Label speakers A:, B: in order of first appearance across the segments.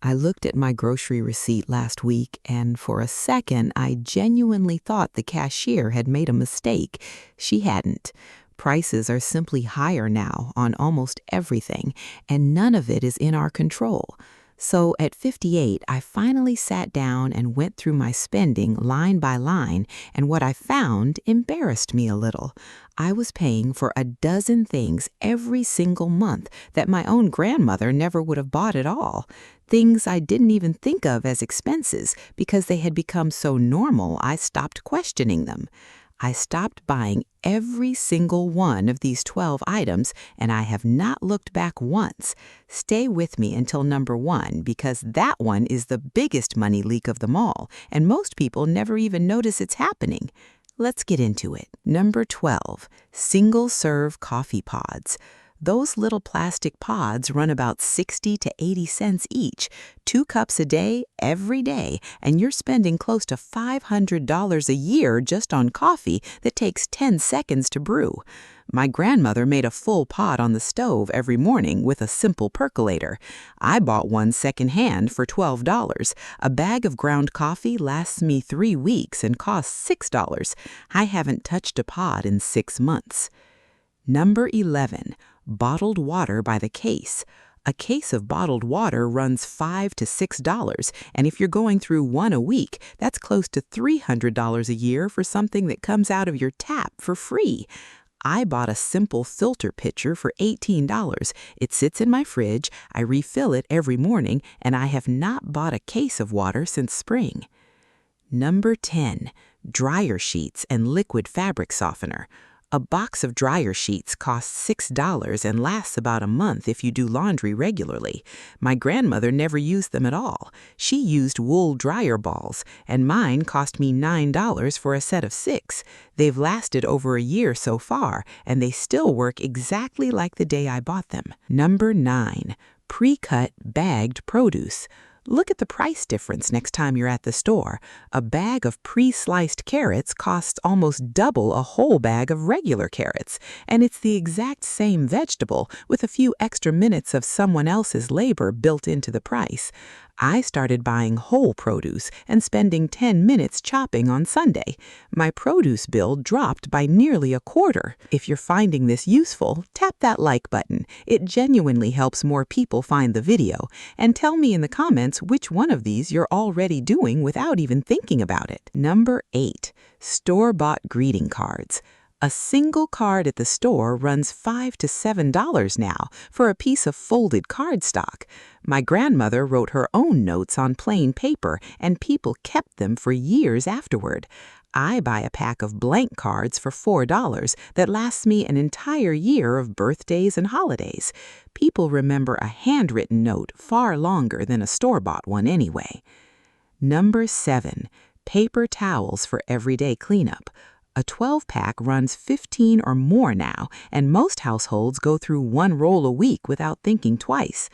A: I looked at my grocery receipt last week, and for a second, I genuinely thought the cashier had made a mistake. She hadn't. Prices are simply higher now on almost everything, and none of it is in our control. So at 58, I finally sat down and went through my spending line by line, and what I found embarrassed me a little. I was paying for a dozen things every single month that my own grandmother never would have bought at all. Things I didn't even think of as expenses because they had become so normal I stopped questioning them. I stopped buying every single one of these 12 items, and I have not looked back once. Stay with me until number 1 because that one is the biggest money leak of them all, and most people never even notice it's happening. Let's get into it. Number 12, single-serve coffee pods. Those little plastic pods run about 60 to 80 cents each, 2 cups a day, every day, and you're spending close to $500 a year just on coffee that takes 10 seconds to brew. My grandmother made a full pot on the stove every morning with a simple percolator. I bought one secondhand for $12. A bag of ground coffee lasts me 3 weeks and costs $6. I haven't touched a pod in 6 months. Number 11, bottled water by the case. A case of bottled water runs $5 to $6, and if you're going through one a week, that's close to $300 a year for something that comes out of your tap for free. I bought a simple filter pitcher for $18. It sits in my fridge, I refill it every morning, and I have not bought a case of water since spring. Number 10, dryer sheets and liquid fabric softener. A box of dryer sheets costs $6 and lasts about a month if you do laundry regularly. My grandmother never used them at all. She used wool dryer balls, and mine cost me $9 for a set of 6. They've lasted over a year so far, and they still work exactly like the day I bought them. Number 9, pre-cut bagged produce. Look at the price difference next time you're at the store. A bag of pre-sliced carrots costs almost double a whole bag of regular carrots, and it's the exact same vegetable with a few extra minutes of someone else's labor built into the price. I started buying whole produce and spending 10 minutes chopping on Sunday. My produce bill dropped by nearly a quarter. If you're finding this useful, tap that like button. It genuinely helps more people find the video. And tell me in the comments which one of these you're already doing without even thinking about it. Number 8, store-bought greeting cards. A single card at the store runs $5 to $7 now for a piece of folded cardstock. My grandmother wrote her own notes on plain paper, and people kept them for years afterward. I buy a pack of blank cards for $4 that lasts me an entire year of birthdays and holidays. People remember a handwritten note far longer than a store-bought one anyway. Number 7, paper towels for everyday cleanup. A 12-pack runs 15 or more now, and most households go through one roll a week without thinking twice.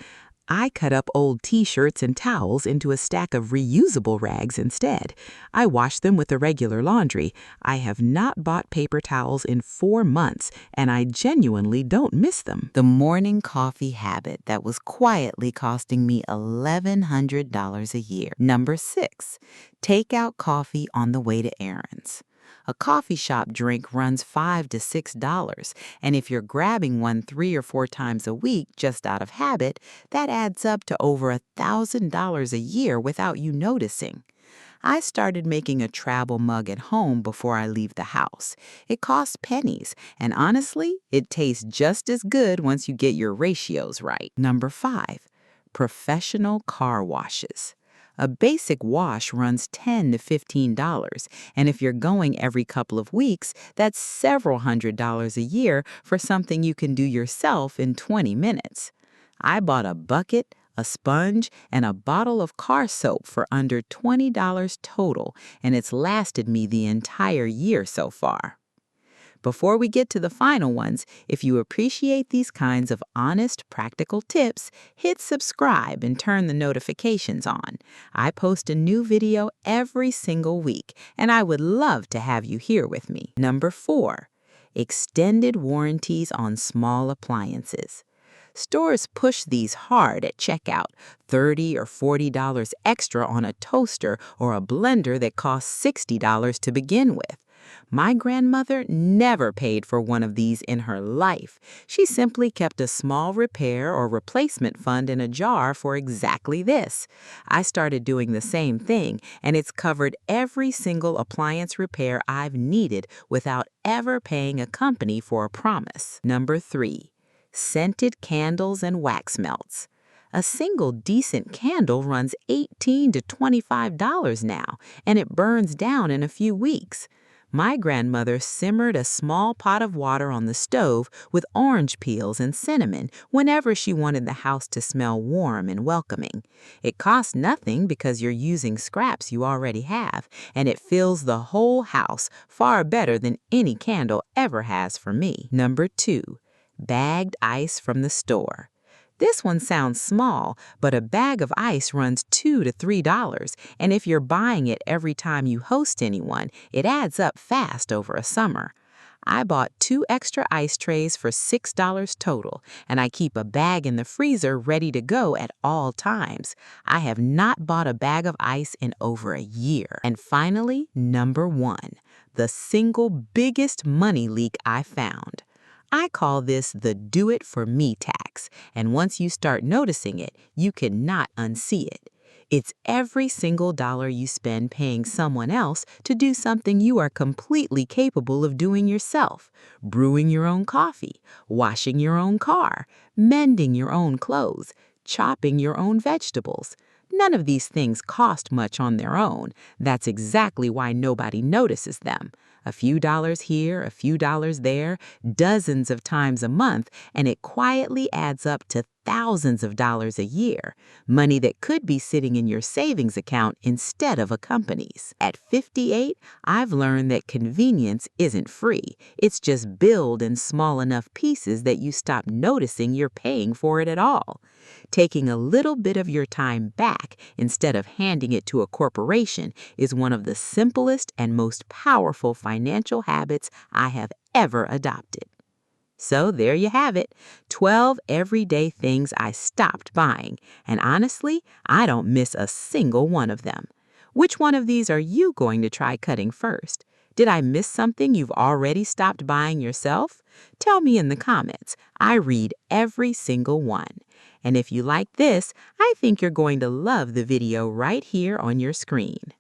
A: I cut up old t-shirts and towels into a stack of reusable rags instead. I wash them with the regular laundry. I have not bought paper towels in 4 months, and I genuinely don't miss them. The morning coffee habit that was quietly costing me $1,100 a year. Number 6, take out coffee on the way to errands. A coffee shop drink runs $5 to $6, and if you're grabbing one 3 or 4 times a week just out of habit, that adds up to over $1,000 a year without you noticing. I started making a travel mug at home before I leave the house. It costs pennies, and honestly, it tastes just as good once you get your ratios right. Number 5, professional car washes. A basic wash runs $10 to $15, and if you're going every couple of weeks, that's several $100s a year for something you can do yourself in 20 minutes. I bought a bucket, a sponge, and a bottle of car soap for under $20 total, and it's lasted me the entire year so far. Before we get to the final ones, if you appreciate these kinds of honest, practical tips, hit subscribe and turn the notifications on. I post a new video every single week, and I would love to have you here with me. Number 4, extended warranties on small appliances. Stores push these hard at checkout, $30 or $40 extra on a toaster or a blender that costs $60 to begin with. My grandmother never paid for one of these in her life. She simply kept a small repair or replacement fund in a jar for exactly this. I started doing the same thing, and it's covered every single appliance repair I've needed without ever paying a company for a promise. Number 3. Scented candles and wax melts. A single decent candle runs $18 to $25 now, and it burns down in a few weeks. My grandmother simmered a small pot of water on the stove with orange peels and cinnamon whenever she wanted the house to smell warm and welcoming. It costs nothing because you're using scraps you already have, and it fills the whole house far better than any candle ever has for me. Number 2. Bagged ice from the store. This one sounds small, but a bag of ice runs $2 to $3, and if you're buying it every time you host anyone, it adds up fast over a summer. I bought 2 extra ice trays for $6 total, and I keep a bag in the freezer ready to go at all times. I have not bought a bag of ice in over a year. And finally, number 1, the single biggest money leak I found. I call this the do-it-for-me tax, and once you start noticing it, you cannot unsee it. It's every single dollar you spend paying someone else to do something you are completely capable of doing yourself: brewing your own coffee, washing your own car, mending your own clothes, chopping your own vegetables. None of these things cost much on their own. That's exactly why nobody notices them. A few dollars here, a few dollars there, dozens of times a month, and it quietly adds up to thousands of dollars a year, money that could be sitting in your savings account instead of a company's. At 58, I've learned that convenience isn't free. It's just billed in small enough pieces that you stop noticing you're paying for it at all. Taking a little bit of your time back instead of handing it to a corporation is one of the simplest and most powerful financial habits I have ever adopted. So there you have it, 12 everyday things I stopped buying, and honestly, I don't miss a single one of them. Which one of these are you going to try cutting first? Did I miss something you've already stopped buying yourself? Tell me in the comments. I read every single one. And if you like this, I think you're going to love the video right here on your screen.